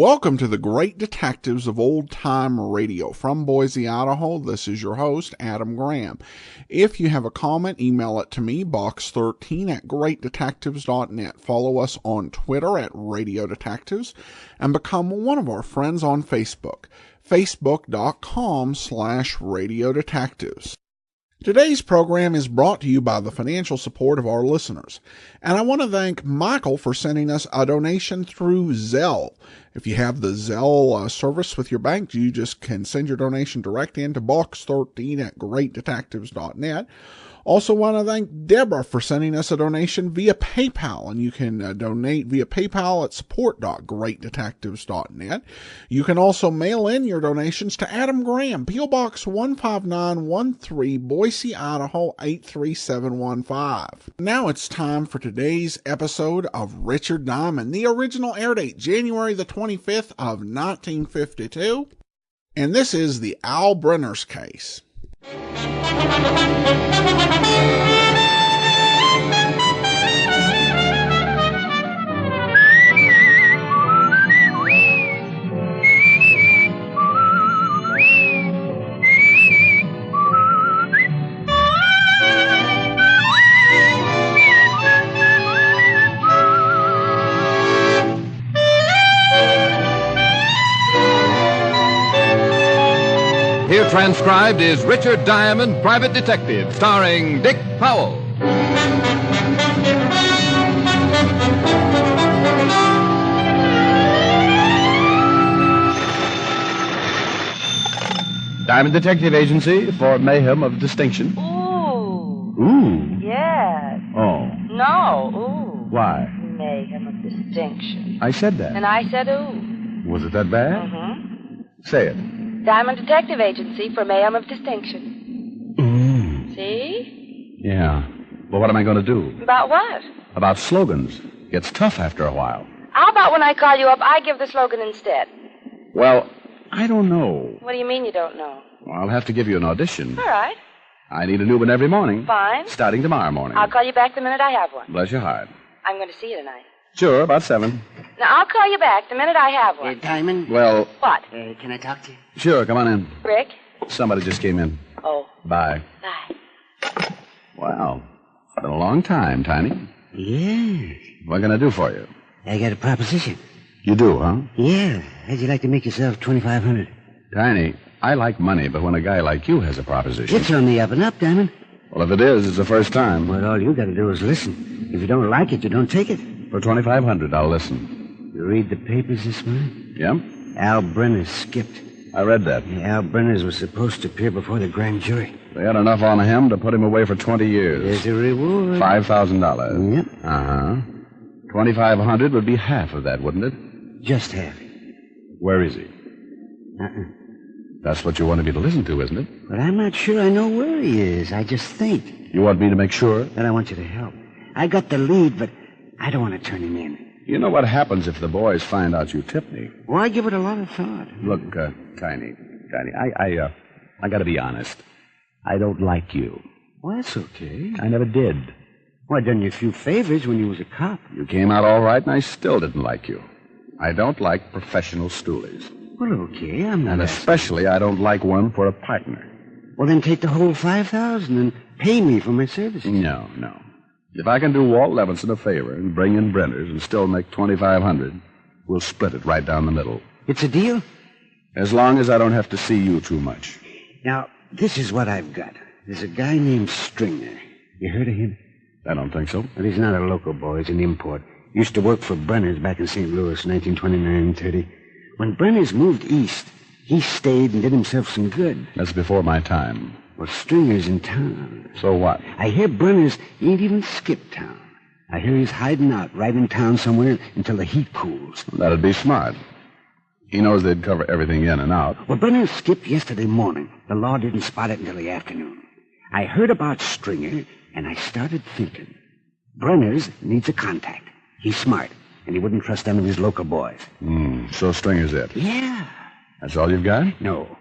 Welcome to the Great Detectives of Old Time Radio. From Boise, Idaho, this is your host, Adam Graham. If you have a comment, email it to me, box13@greatdetectives.net. Follow us on Twitter at Radio Detectives, and become one of our friends on Facebook, facebook.com/Radio Detectives. Today's program is brought to you by the financial support of our listeners, and I want to thank Michael for sending us a donation through Zelle. If you have the Zelle service with your bank, you just can send your donation direct into box13@greatdetectives.net. Also want to thank Deborah for sending us a donation via PayPal, and you can donate via PayPal at support.greatdetectives.net. You can also mail in your donations to Adam Graham, P.O. Box 15913, Boise, Idaho 83715. Now it's time for today's episode of Richard Diamond. The original air date, January the 25th of 1952, and this is the Al Brenners case. Here transcribed is Richard Diamond, Private Detective, starring Dick Powell. Diamond Detective Agency for mayhem of distinction. Ooh. Ooh. Yes. Oh. No. Ooh. Why? Mayhem of distinction. I said that. And I said ooh. Was it that bad? Mm-hmm. Say it. Diamond Detective Agency for mayhem of distinction. See? Yeah. Well, what am I going to do? About what? About slogans. Gets tough after a while. How about when I call you up, I give the slogan instead? Well, I don't know. What do you mean you don't know? Well, I'll have to give you an audition. All right. I need a new one every morning. Fine. Starting tomorrow morning. I'll call you back the minute I have one. Bless your heart. I'm going to see you tonight. Sure, about 7. Now, I'll call you back the minute I have one. Diamond? Well, What? Can I talk to you? sure, come on in. Rick? Somebody just came in. Oh. Bye. Bye. Wow. It's been a long time, Tiny. Yes. What can I do for you? I got a proposition. You do, huh? Yeah. How'd you like to make yourself $2,500? Tiny, I like money, but when a guy like you has a proposition... It's on the up and up, Diamond. Well, if it is, it's the first time. Well, all you got to do is listen. If you don't like it, you don't take it. For $2,500, I'll listen. You read the papers this morning? Yep. Al Brenners skipped. I read that. Al Brenners was supposed to appear before the grand jury. They had enough on him to put him away for 20 years. There's a reward. $5,000. Yep. Uh-huh. $2,500 would be half of that, wouldn't it? Just half. Where is he? That's what you wanted me to listen to, isn't it? But I'm not sure I know where he is. I just think. You want me to make sure? Then I want you to help. I got the lead, but I don't want to turn him in. You know what happens if the boys find out you tipped me? Well, I give it a lot of thought. Look, Tiny, I got to be honest. I don't like you. Well, that's okay. I never did. Well, I done you a few favors when you was a cop. You came out all right, and I still didn't like you. I don't like professional stoolies. Well, okay, I'm not... And especially, I don't like one for a partner. Well, then take the whole $5,000 and pay me for my services. No. If I can do Walt Levinson a favor and bring in Brenners and still make $2,500, we'll split it right down the middle. It's a deal? As long as I don't have to see you too much. Now, this is what I've got. There's a guy named Stringer. You heard of him? I don't think so. Well, he's not a local boy. He's an import. Used to work for Brenners back in St. Louis, 1929-30. When Brenners moved east, he stayed and did himself some good. That's before my time. Well, Stringer's in town. So what? I hear Brenners ain't even skipped town. I hear he's hiding out right in town somewhere until the heat cools. That'd be smart. He knows they'd cover everything in and out. Well, Brenners skipped yesterday morning. The law didn't spot it until the afternoon. I heard about Stringer, and I started thinking. Brenners needs a contact. He's smart, and he wouldn't trust any of his local boys. So Stringer's it. Yeah. That's all you've got? No.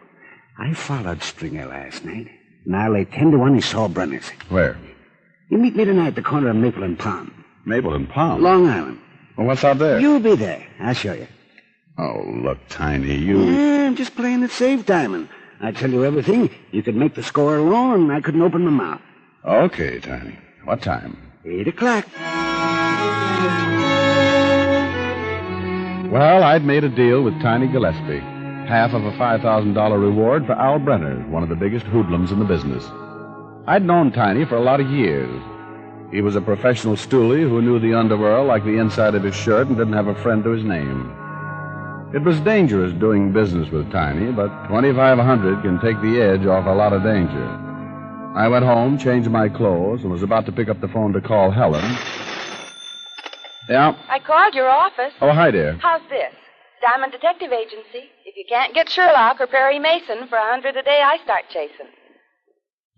I followed Stringer last night, and I lay 10-1 he saw Brenners. Where? You meet me tonight at the corner of Maple and Palm. Maple and Palm? Long Island. Well, what's out there? You'll be there. I'll show you. Oh, look, Tiny, I'm just playing it safe, Diamond. I tell you everything. You could make the score alone, and I couldn't open my mouth. Okay, Tiny. What time? 8 o'clock. Well, I'd made a deal with Tiny Gillespie. Half of a $5,000 reward for Al Brenner, one of the biggest hoodlums in the business. I'd known Tiny for a lot of years. He was a professional stoolie who knew the underworld like the inside of his shirt and didn't have a friend to his name. It was dangerous doing business with Tiny, but $2,500 can take the edge off a lot of danger. I went home, changed my clothes, and was about to pick up the phone to call Helen. Yeah? I called your office. Oh, hi, dear. How's this? Diamond Detective Agency. If you can't get Sherlock or Perry Mason for $100 a day, I start chasing.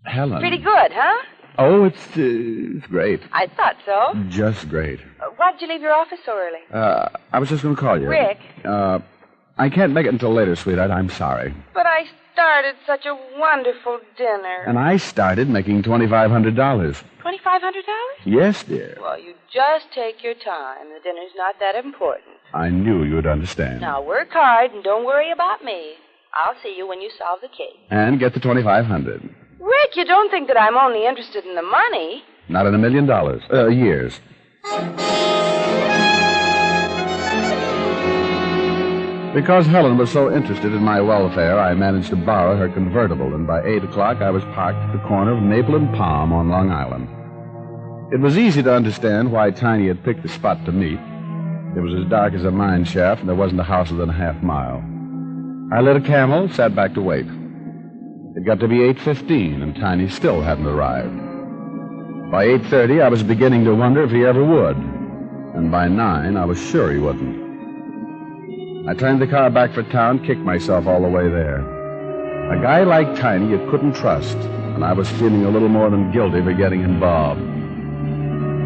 Helen. Pretty good, huh? Oh, it's great. I thought so. Just great. Why'd you leave your office so early? I was just going to call you. Rick. I can't make it until later, sweetheart. I'm sorry. But I started such a wonderful dinner. And I started making $2,500. $2,500? Yes, dear. Well, you just take your time. The dinner's not that important. I knew you'd understand. Now, work hard and don't worry about me. I'll see you when you solve the case. And get the $2,500. Rick, you don't think that I'm only interested in the money? Not in $1 million. Years. Because Helen was so interested in my welfare, I managed to borrow her convertible, and by 8 o'clock I was parked at the corner of Maple and Palm on Long Island. It was easy to understand why Tiny had picked the spot to meet. It was as dark as a mine shaft, and there wasn't a house within a half mile. I lit a Camel, sat back to wait. It got to be 8:15, and Tiny still hadn't arrived. By 8:30, I was beginning to wonder if he ever would. And by 9, I was sure he wouldn't. I turned the car back for town, kicked myself all the way there. A guy like Tiny you couldn't trust, and I was feeling a little more than guilty for getting involved.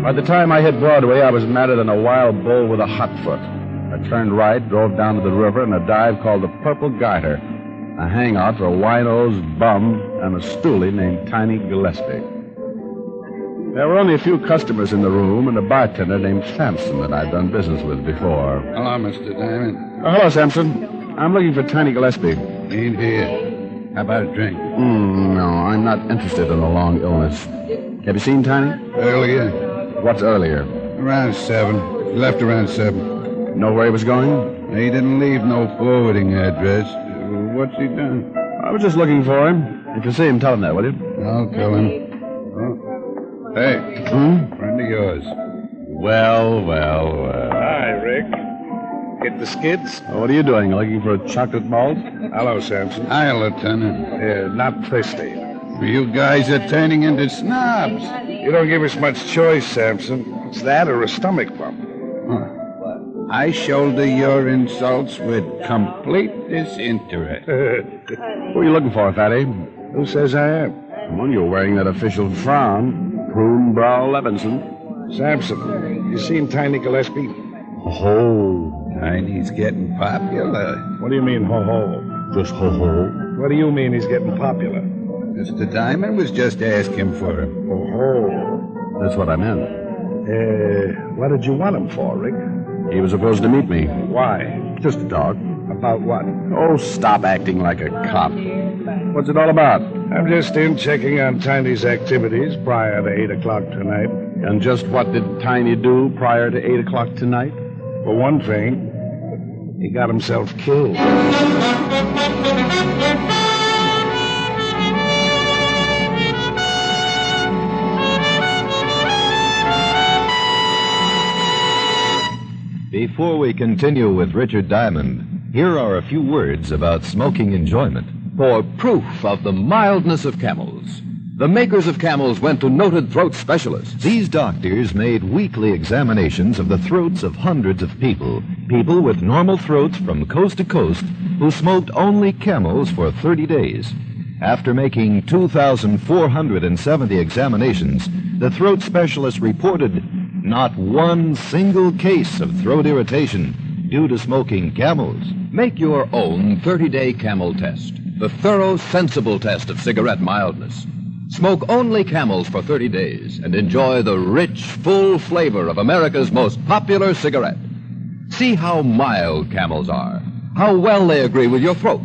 By the time I hit Broadway, I was madder than a wild bull with a hot foot. I turned right, drove down to the river in a dive called the Purple Garter, a hangout for a wino-nosed bum and a stoolie named Tiny Gillespie. There were only a few customers in the room and a bartender named Sampson that I'd done business with before. Hello, Mr. Diamond. Oh, hello, Sampson. I'm looking for Tiny Gillespie. Ain't here. How about a drink? No, I'm not interested in a long illness. Have you seen Tiny? Earlier. What's earlier? Around 7. He left around 7. Know where he was going? He didn't leave no forwarding address. What's he done? I was just looking for him. If you see him, tell him that, will you? I'll tell him. Oh. Hey, friend of yours. Well. Hi, Rick. Get the skids? What are you doing? Looking for a chocolate malt? Hello, Sampson. Hi, Lieutenant. Not thirsty. You guys are turning into snobs. You don't give us much choice, Sampson. It's that or a stomach bump. I shoulder your insults with complete disinterest. Who are you looking for, Fatty? Who says I am? Well, you're wearing that official frown. Prune Brow Levinson. Sampson, you seen Tiny Gillespie? Ho-ho. Tiny's getting popular. What do you mean, ho-ho? Just ho-ho. What do you mean he's getting popular? Mr. Diamond was just asking for him. Ho-ho. That's what I meant. What did you want him for, Rick? He was supposed to meet me. Why? Just to talk. About what? Oh, stop acting like a cop. What's it all about? I'm just in checking on Tiny's activities prior to 8 o'clock tonight. And just what did Tiny do prior to 8 o'clock tonight? For one thing, he got himself killed. Before we continue with Richard Diamond, here are a few words about smoking enjoyment. For proof of the mildness of Camels, the makers of Camels went to noted throat specialists. These doctors made weekly examinations of the throats of hundreds of people with normal throats from coast to coast who smoked only Camels for 30 days. After making 2,470 examinations, the throat specialists reported not one single case of throat irritation due to smoking Camels. Make your own 30-day Camel test, the thorough, sensible test of cigarette mildness. Smoke only Camels for 30 days and enjoy the rich, full flavor of America's most popular cigarette. See how mild camels are, how well they agree with your throat.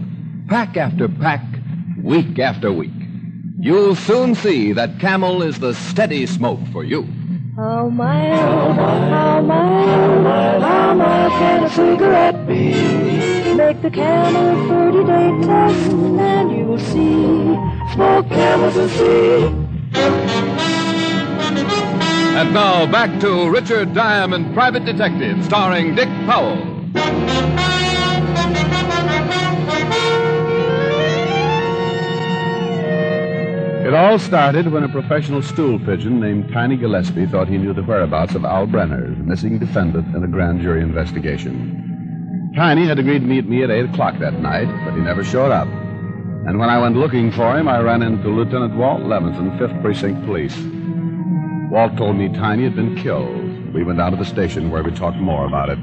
Pack after pack, week after week. You'll soon see that Camel is the steady smoke for you. How mild can a cigarette be? Make the Camel 30-day test, and you'll see. Smoke Camels and see. And now back to Richard Diamond, Private Detective, starring Dick Powell. It all started when a professional stool pigeon named Tiny Gillespie thought he knew the whereabouts of Al Brenner, the missing defendant in a grand jury investigation. Tiny had agreed to meet me at 8 o'clock that night, but he never showed up. And when I went looking for him, I ran into Lieutenant Walt Levinson, 5th Precinct Police. Walt told me Tiny had been killed. We went down to the station where we talked more about it.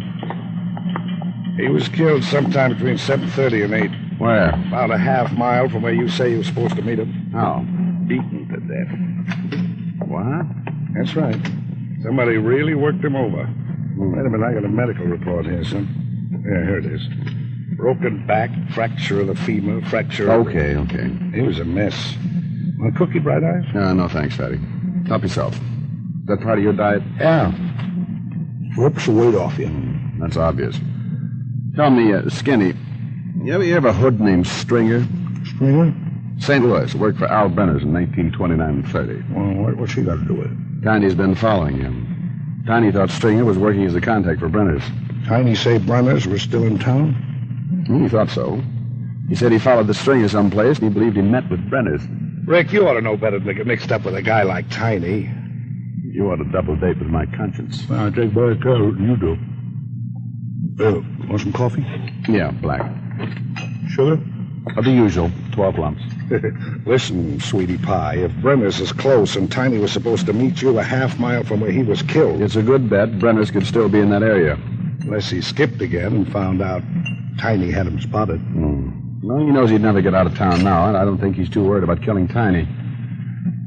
He was killed sometime between 7:30 and 8. Where? About a half mile from where you say you were supposed to meet him. How? Beaten to death. What? That's right. Somebody really worked him over. Wait a minute, I got a medical report here, son. Yeah, here it is. Broken back, fracture of the femur, fracture of... Okay. It was a mess. Want a cookie, Bright Eyes? No, thanks, Fatty. Help yourself. Is that part of your diet? Yeah. Whoops the weight off you. That's obvious. Tell me, Skinny, you ever hear of a hood named Stringer? Stringer? St. Louis. Worked for Al Brenners in 1929 and 30. Well, what's she got to do with it? Tiny's been following him. Tiny thought Stringer was working as a contact for Brenners. Tiny say Brenners were still in town? He thought so. He said he followed the Stringer someplace, and he believed he met with Brenners. Rick, you ought to know better than to get mixed up with a guy like Tiny. You ought to double date with my conscience. I take better care of it than you do. Want some coffee? Yeah, black. Sugar? The usual, 12 lumps. Listen, sweetie pie, if Brenners is close and Tiny was supposed to meet you a half mile from where he was killed... It's a good bet Brenners could still be in that area. Unless he skipped again and found out Tiny had him spotted. Well, he knows he'd never get out of town now, and I don't think he's too worried about killing Tiny.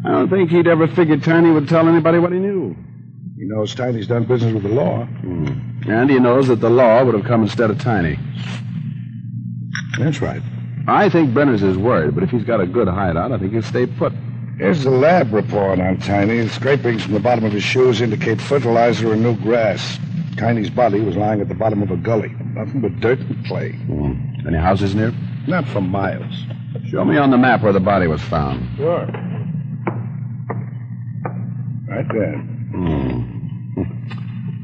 I don't think he'd ever figured Tiny would tell anybody what he knew. He knows Tiny's done business with the law. And he knows that the law would have come instead of Tiny. That's right. I think Brenners is worried, but if he's got a good hideout, I think he'll stay put. Here's the lab report on Tiny. Scrapings from the bottom of his shoes indicate fertilizer and new grass. Tiny's body was lying at the bottom of a gully. Nothing but dirt and clay. Any houses near? Not for miles. Show me on the map where the body was found. Sure. Right there.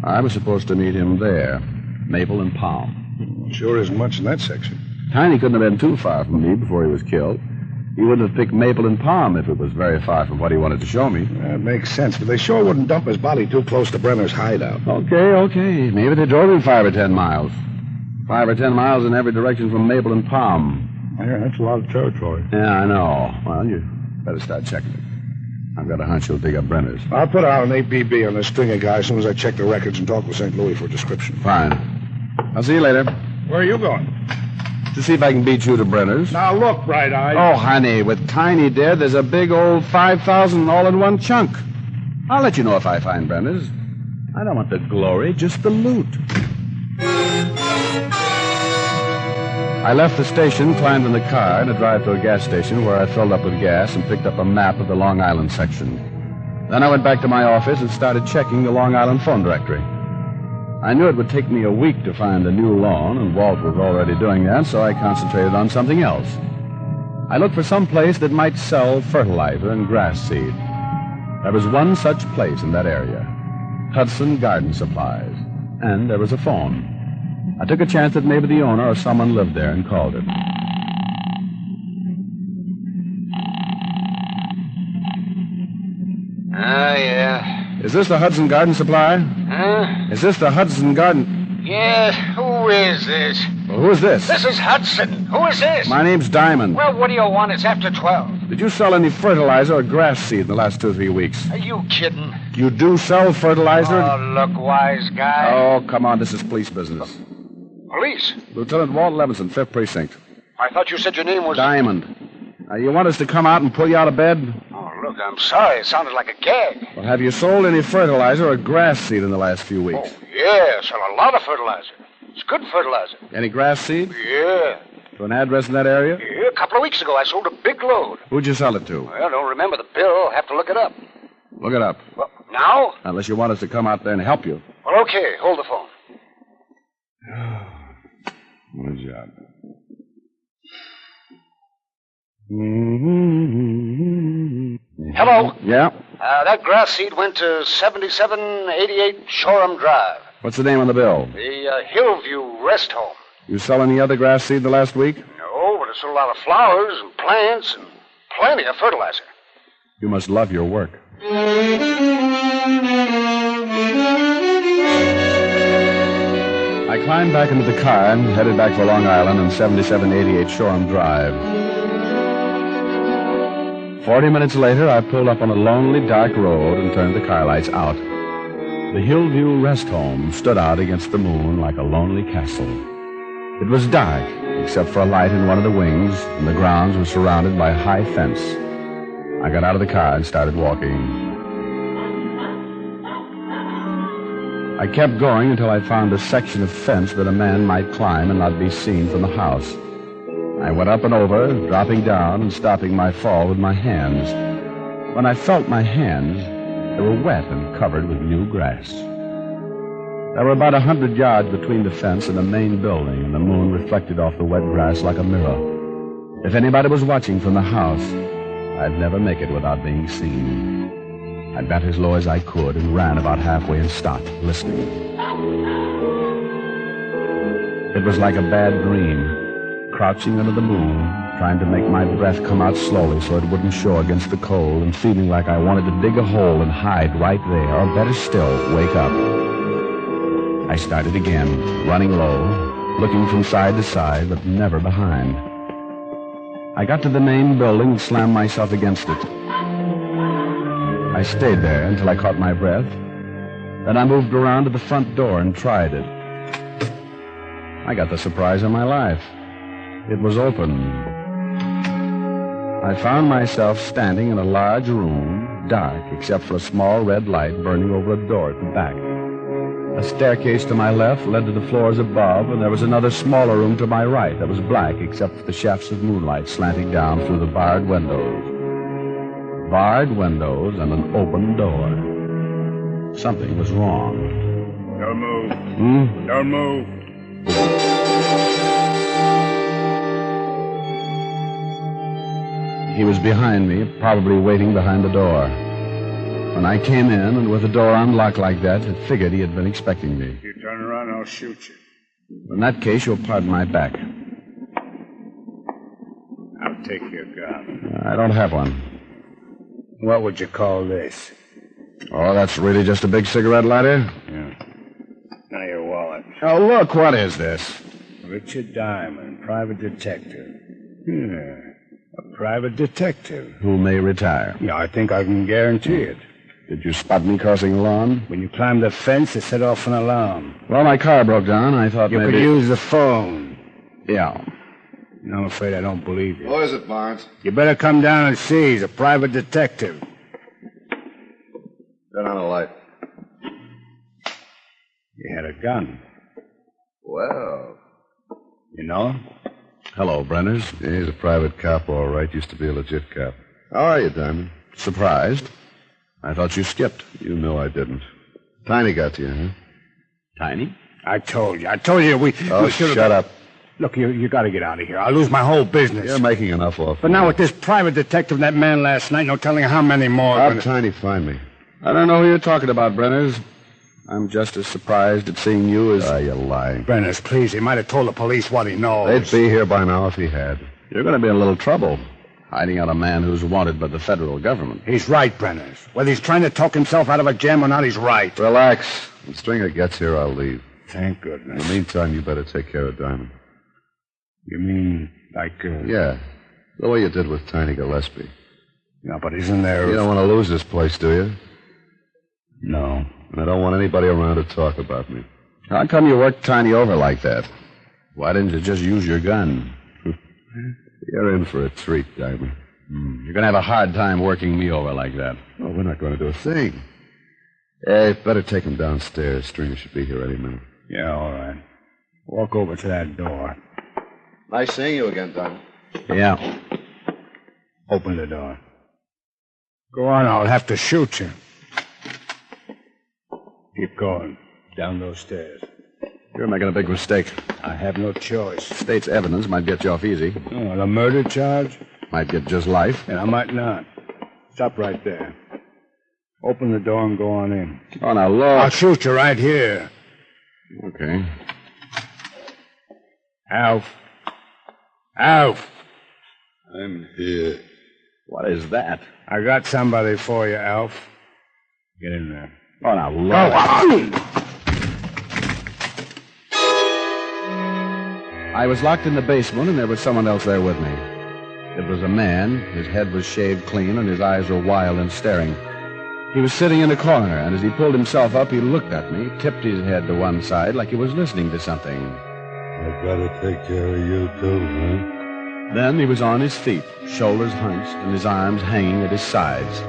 I was supposed to meet him there. Maple and Palm. Sure isn't much in that section. Tiny couldn't have been too far from me before he was killed. He wouldn't have picked Maple and Palm if it was very far from what he wanted to show me. That makes sense, but they sure wouldn't dump his body too close to Brenner's hideout. Okay. Maybe they drove him 5 or 10 miles. 5 or 10 miles in every direction from Maple and Palm. Yeah, that's a lot of territory. Yeah, I know. Well, you better start checking it. I've got a hunch you'll dig up Brenners. I'll put out an APB on the Stringer guy as soon as I check the records and talk with St. Louis for a description. Fine. I'll see you later. Where are you going? To see if I can beat you to Brenners. Now, look, Bright Eye. Oh, honey, with Tiny dead, there's a big old 5,000 all in one chunk. I'll let you know if I find Brenners. I don't want the glory, just the loot. I left the station, climbed in the car, and a drive to a gas station where I filled up with gas and picked up a map of the Long Island section. Then I went back to my office and started checking the Long Island phone directory. I knew it would take me a week to find a new lawn, and Walt was already doing that, so I concentrated on something else. I looked for some place that might sell fertilizer and grass seed. There was one such place in that area, Hudson Garden Supplies, and there was a phone. I took a chance that maybe the owner or someone lived there and called it. Yeah. Is this the Hudson Garden Supply? Huh? Is this the Hudson Garden... Yeah, who is this? Well, who is this? This is Hudson. Who is this? My name's Diamond. Well, what do you want? It's after 12. Did you sell any fertilizer or grass seed in the last 2 or 3 weeks? Are you kidding? You do sell fertilizer? Oh, look, wise guy. Oh, come on. This is police business. Police? Lieutenant Walt Levinson, 5th Precinct. I thought you said your name was... Diamond. You want us to come out and pull you out of bed? Oh, look, I'm sorry. It sounded like a gag. Well, have you sold any fertilizer or grass seed in the last few weeks? Oh, yes, and a lot of fertilizer. It's good fertilizer. Any grass seed? Yeah. To an address in that area? Yeah, a couple of weeks ago I sold a big load. Who'd you sell it to? Well, I don't remember the bill. I'll have to look it up. Look it up. Well, now? Unless you want us to come out there and help you. Well, okay. Hold the phone. What a job. Hello? Yeah? That grass seed went to 7788 Shoreham Drive. What's the name on the bill? The Hillview Rest Home. You sell any other grass seed the last week? No, but I sold a lot of flowers and plants and plenty of fertilizer. You must love your work. I climbed back into the car and headed back for Long Island on 7788 Shoreham Drive. 40 minutes later, I pulled up on a lonely, dark road and turned the car lights out. The Hillview Rest Home stood out against the moon like a lonely castle. It was dark, except for a light in one of the wings, and the grounds were surrounded by a high fence. I got out of the car and started walking. I kept going until I found a section of fence that a man might climb and not be seen from the house. I went up and over, dropping down and stopping my fall with my hands. When I felt my hands, they were wet and covered with new grass. There were about 100 yards between the fence and the main building, and the moon reflected off the wet grass like a mirror. If anybody was watching from the house, I'd never make it without being seen. I bent as low as I could and ran about halfway and stopped, listening. It was like a bad dream, crouching under the moon, trying to make my breath come out slowly so it wouldn't show against the cold, and feeling like I wanted to dig a hole and hide right there, or better still, wake up. I started again, running low, looking from side to side, but never behind. I got to the main building and slammed myself against it. I stayed there until I caught my breath. Then I moved around to the front door and tried it. I got the surprise of my life. It was open. I found myself standing in a large room, dark except for a small red light burning over a door at the back. A staircase to my left led to the floors above, and there was another smaller room to my right that was black except for the shafts of moonlight slanting down through the barred windows. Barred windows and an open door. Something was wrong. Don't move. Don't move. He was behind me, probably waiting behind the door. When I came in, and with the door unlocked like that, I figured he had been expecting me. You turn around, I'll shoot you. In that case, you'll pardon my back. I'll take your gun. I don't have one. What would you call this? Oh, that's really just a big cigarette lighter? Yeah. Now your wallet. Oh, look, what is this? Richard Diamond, private detective. Yeah, a private detective. Who may retire. Yeah, I think I can guarantee it. Did you spot me crossing the lawn? When you climbed the fence, it set off an alarm. Well, my car broke down. I thought you maybe... could use the phone. Yeah. I'm afraid I don't believe you. What is it, Barnes? You better come down and see. He's a private detective. Turn on the light. You had a gun. Well. You know him? Hello, Brenners. Yeah, he's a private cop, all right. Used to be a legit cop. How are you, Diamond? Surprised? I thought you skipped. You know I didn't. Tiny got to you, huh? Tiny? I told you. We shut up. Look, you got to get out of here. I'll lose my whole business. You're making enough off. But now with this private detective and that man last night, no telling how many more. How'd Tiny find me? I don't know who you're talking about, Brenners. I'm just as surprised at seeing you as... You're lying. Brenners, please. He might have told the police what he knows. They'd be here by now if he had. You're going to be in a little trouble, hiding out a man who's wanted by the federal government. He's right, Brenners. Whether he's trying to talk himself out of a jam or not, he's right. Relax. When Stringer gets here, I'll leave. Thank goodness. In the meantime, you better take care of Diamond. You mean like... Yeah. The way you did with Tiny Gillespie. Yeah, but isn't there... You don't want to lose this place, do you? No. And I don't want anybody around to talk about me. How come you worked Tiny over like that? Why didn't you just use your gun? You're in for a treat, Diamond. You're going to have a hard time working me over like that. Oh, we're not going to do a thing. Hey, better take him downstairs. Stringer should be here any minute. Yeah, all right. Walk over to that door. Nice seeing you again, Diamond. Yeah. Open the door. Go on, I'll have to shoot you. Keep going. Down those stairs. You're making a big mistake. I have no choice. State's evidence might get you off easy. Oh, the murder charge? Might get just life. And I might not. Stop right there. Open the door and go on in. Oh, now, look. I'll shoot you right here. Okay. Alf. Alf. I'm here. What is that? I got somebody for you, Alf. Get in there. Oh, now, look. Go on! I was locked in the basement, and there was someone else there with me. It was a man. His head was shaved clean, and his eyes were wild and staring. He was sitting in a corner, and as he pulled himself up, he looked at me, tipped his head to one side like he was listening to something. I gotta take care of you, too, huh? Then he was on his feet, shoulders hunched, and his arms hanging at his sides.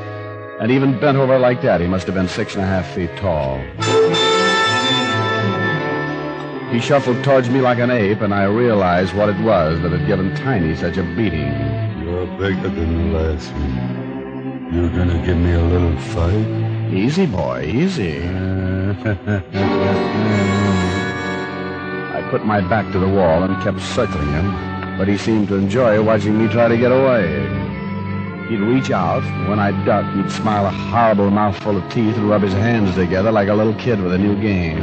And even bent over like that, he must have been 6.5 feet tall. He shuffled towards me like an ape, and I realized what it was that had given Tiny such a beating. You're bigger than the last one. You're gonna give me a little fight? Easy, boy, easy. I put my back to the wall and kept circling him, but he seemed to enjoy watching me try to get away. He'd reach out, and when I'd duck, he'd smile a horrible mouthful of teeth and rub his hands together like a little kid with a new game.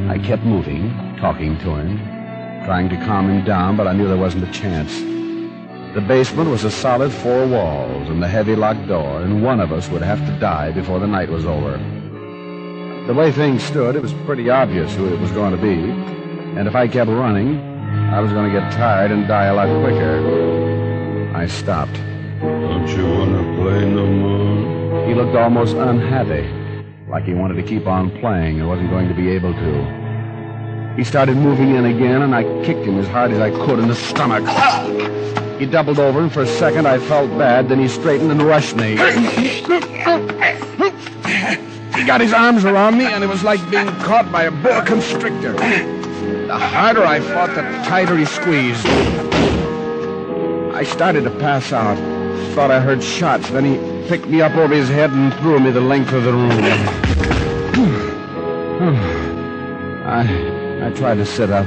I kept moving, talking to him, trying to calm him down, but I knew there wasn't a chance. The basement was a solid 4 walls and the heavy locked door, and one of us would have to die before the night was over. The way things stood, it was pretty obvious who it was going to be, and if I kept running, I was going to get tired and die a lot quicker. I stopped. Don't you want to play no more? He looked almost unhappy, like he wanted to keep on playing and wasn't going to be able to. He started moving in again, and I kicked him as hard as I could in the stomach. He doubled over, and for a second I felt bad, then he straightened and rushed me. He got his arms around me, and it was like being caught by a boa constrictor. The harder I fought, the tighter he squeezed. I started to pass out. Thought I heard shots. Then he picked me up over his head and threw me the length of the room. I tried to sit up,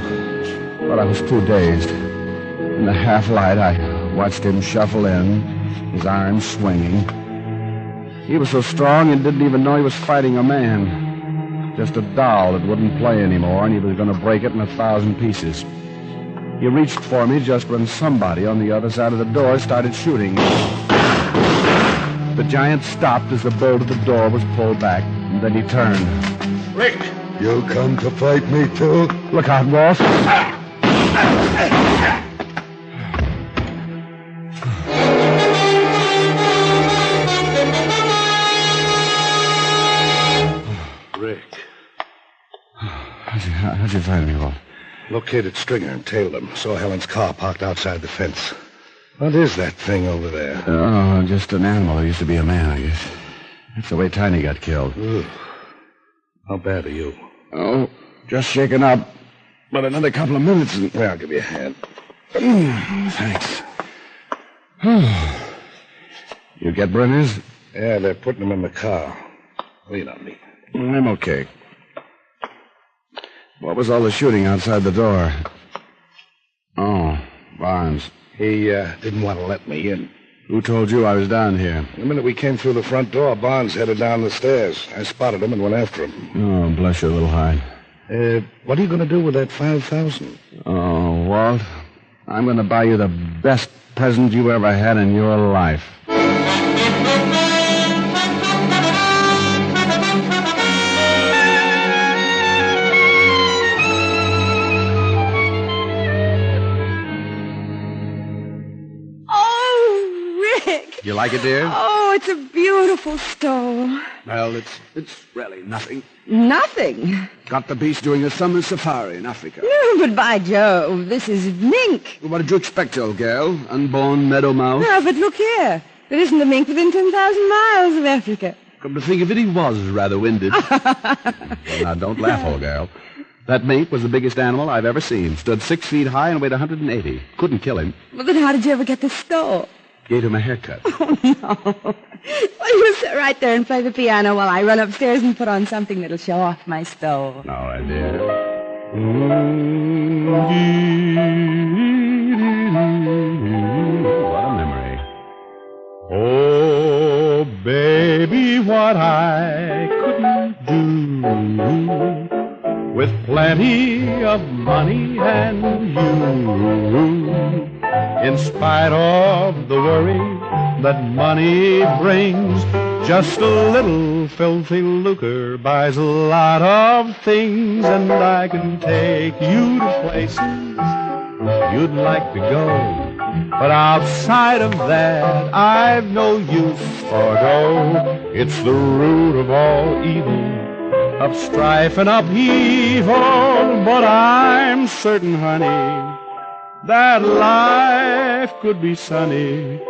but I was too dazed. In the half-light, I watched him shuffle in, his arms swinging. He was so strong and didn't even know he was fighting a man. Just a doll that wouldn't play anymore, and he was going to break it in 1,000 pieces. He reached for me just when somebody on the other side of the door started shooting. The giant stopped as the bolt of the door was pulled back, and then he turned. Rick! You come to fight me, too? Look out, boss. Rick. How'd you find me, Walt? Located Stringer and tailed him. Saw Helen's car parked outside the fence. What is that thing over there? Oh, just an animal. It used to be a man, I guess. That's the way Tiny got killed. Ugh. How bad are you? Oh, just shaken up. But another couple of minutes and... Well, I'll give you a hand. Thanks. You get Brenners? Yeah, they're putting him in the car. Lean on me. I'm okay. What was all the shooting outside the door? Oh, Barnes. He didn't want to let me in. Who told you I was down here? The minute we came through the front door, Barnes headed down the stairs. I spotted him and went after him. Oh, bless your little heart. What are you going to do with that $5,000? Oh, Walt, I'm going to buy you the best present you ever had in your life. You like it, dear? Oh, it's a beautiful stove. Well, it's really nothing. Nothing? Got the beast doing a summer safari in Africa. No, but by Jove, this is mink. What did you expect, old girl? Unborn meadow mouse? No, but look here. There isn't a mink within 10,000 miles of Africa. Come to think of it, he was rather winded. Well, now, don't laugh, old girl. That mink was the biggest animal I've ever seen. Stood 6 feet high and weighed 180. Couldn't kill him. Well, then how did you ever get the skull? Gave him a haircut. Oh, no. Well, you sit right there and play the piano while I run upstairs and put on something that'll show off my stove. All right, dear. What a memory. Oh, baby, what I couldn't do with plenty of money and you. In spite of the worry that money brings, just a little filthy lucre buys a lot of things, and I can take you to places you'd like to go. But outside of that, I've no use for dough. It's the root of all evil, of strife and upheaval. But I'm certain, honey, that life could be sunny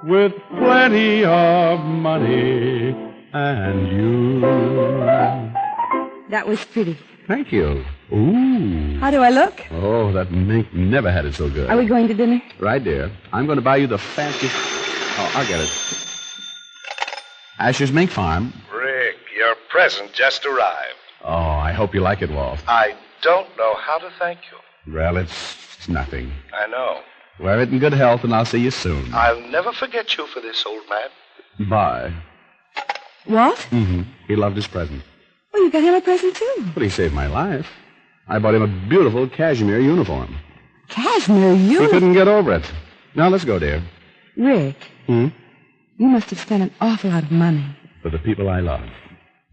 with plenty of money and you. That was pretty. Thank you. Ooh. How do I look? Oh, that mink never had it so good. Are we going to dinner? Right, dear. I'm going to buy you the fanciest... Oh, I'll get it. Asher's Mink Farm. Rick, your present just arrived. Oh, I hope you like it, Walt. I don't know how to thank you. Well, it's nothing. I know. Wear it in good health, and I'll see you soon. I'll never forget you for this, old man. Bye. What? Mm-hmm. He loved his present. Well, you got him a present, too. But he saved my life. I bought him a beautiful cashmere uniform. Cashmere He uniform? couldn't get over it. Now, let's go, dear. Rick, Hmm? you must have spent an awful lot of money. For the people I love.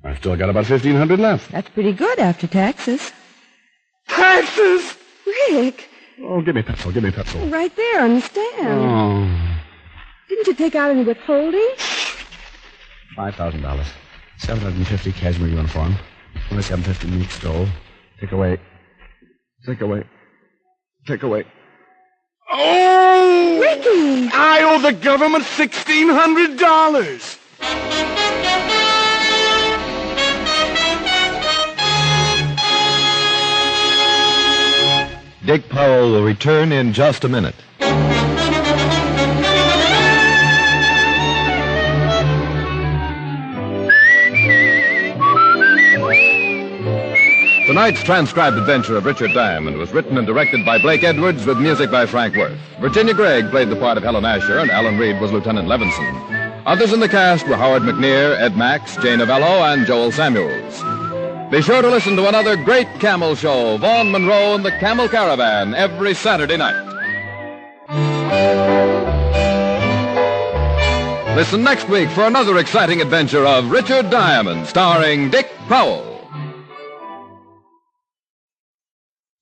I've still got about $1,500 left. That's pretty good after taxes. Taxes! Rick, Oh, give me a pencil. Give me a pencil. right there on the stand. Oh, Didn't you take out any withholding? $5,000. $750 cashmere uniform. $27.50 meat stove. Take away. Take away. Take away. Oh! Ricky! I owe the government $1,600. Dick Powell will return in just a minute. Tonight's transcribed adventure of Richard Diamond was written and directed by Blake Edwards with music by Frank Worth. Virginia Gregg played the part of Helen Asher, and Alan Reed was Lieutenant Levinson. Others in the cast were Howard McNear, Ed Max, Jane Avello, and Joel Samuels. Be sure to listen to another great camel show, Vaughn Monroe and the Camel Caravan, every Saturday night. Listen next week for another exciting adventure of Richard Diamond, starring Dick Powell.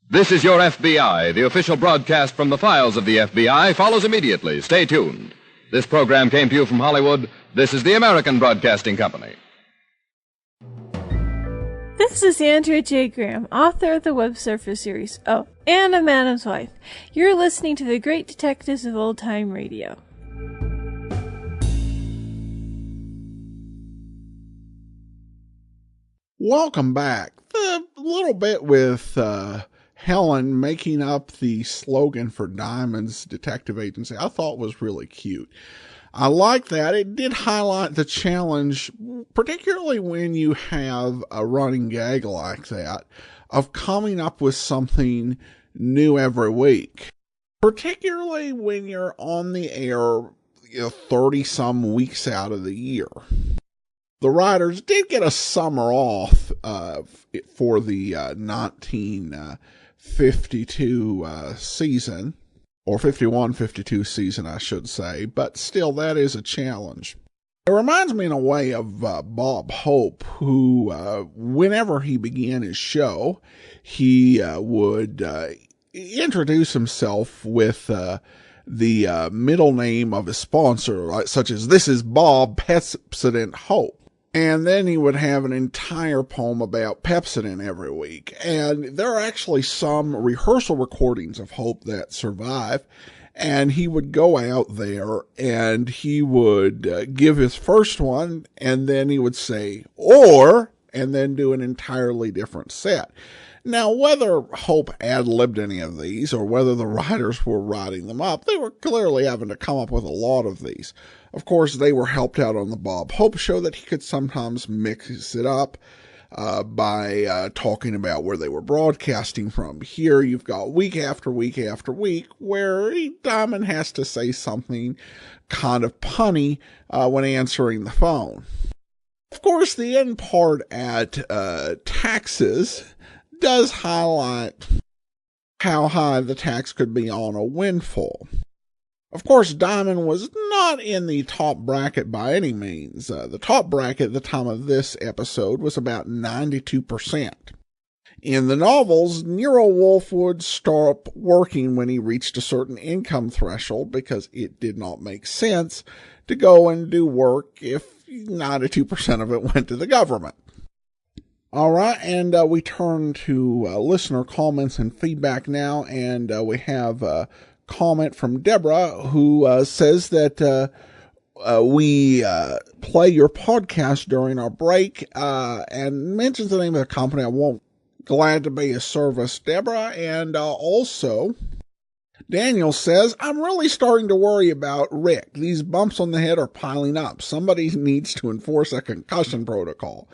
This is Your FBI. The official broadcast from the files of the FBI follows immediately. Stay tuned. This program came to you from Hollywood. This is the American Broadcasting Company. This is Andrea J. Graham, author of the Web Surfer series, Oh, and of Madam's Wife. You're listening to the Great Detectives of Old Time Radio. Welcome back. A little bit with Helen making up the slogan for Diamond's detective agency, I thought was really cute. I like that. It did highlight the challenge, particularly when you have a running gag like that, of coming up with something new every week. Particularly when you're on the air 30-some weeks out of the year. The writers did get a summer off for the 1952 season, or 51-52 season, I should say, but still, that is a challenge. It reminds me in a way of Bob Hope, who, whenever he began his show, he would introduce himself with the middle name of his sponsor, such as, "This is Bob Pepsodent Hope." And then he would have an entire poem about Pepsodent every week. And there are actually some rehearsal recordings of Hope that survive. And he would go out there and he would give his first one, and then he would say, "or," and then do an entirely different set. Now, whether Hope ad-libbed any of these or whether the writers were writing them up, they were clearly having to come up with a lot of these. Of course, they were helped out on the Bob Hope show that he could sometimes mix it up by talking about where they were broadcasting from. Here you've got week after week after week where Diamond has to say something kind of punny when answering the phone. Of course, the end part at taxes does highlight how high the tax could be on a windfall. Of course, Diamond was not in the top bracket by any means. The top bracket at the time of this episode was about 92%. In the novels, Nero Wolfe would stop working when he reached a certain income threshold because it did not make sense to go and do work if 92% of it went to the government. All right, and we turn to listener comments and feedback now, and we have a comment from Deborah who says that we play your podcast during our break and mentions the name of the company. I won't. Glad to be of service, Deborah. And also, Daniel says, I'm really starting to worry about Rick. These bumps on the head are piling up. Somebody needs to enforce a concussion protocol.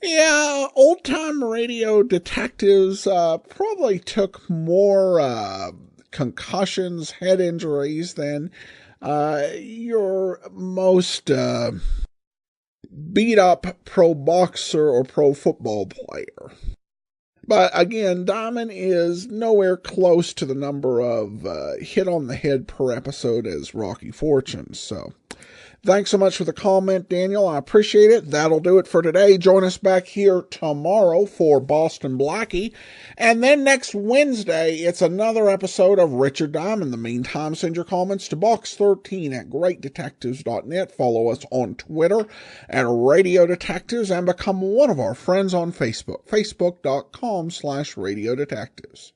Yeah, old-time radio detectives probably took more concussions, head injuries than your most beat-up pro boxer or pro football player. But again, Diamond is nowhere close to the number of hit on the head per episode as Rocky Fortunes. So thanks so much for the comment, Daniel. I appreciate it. That'll do it for today. Join us back here tomorrow for Boston Blackie. And then next Wednesday, it's another episode of Richard Diamond. In the meantime, send your comments to box13@greatdetectives.net. Follow us on Twitter at Radio Detectives and become one of our friends on Facebook, facebook.com/Radio Detectives.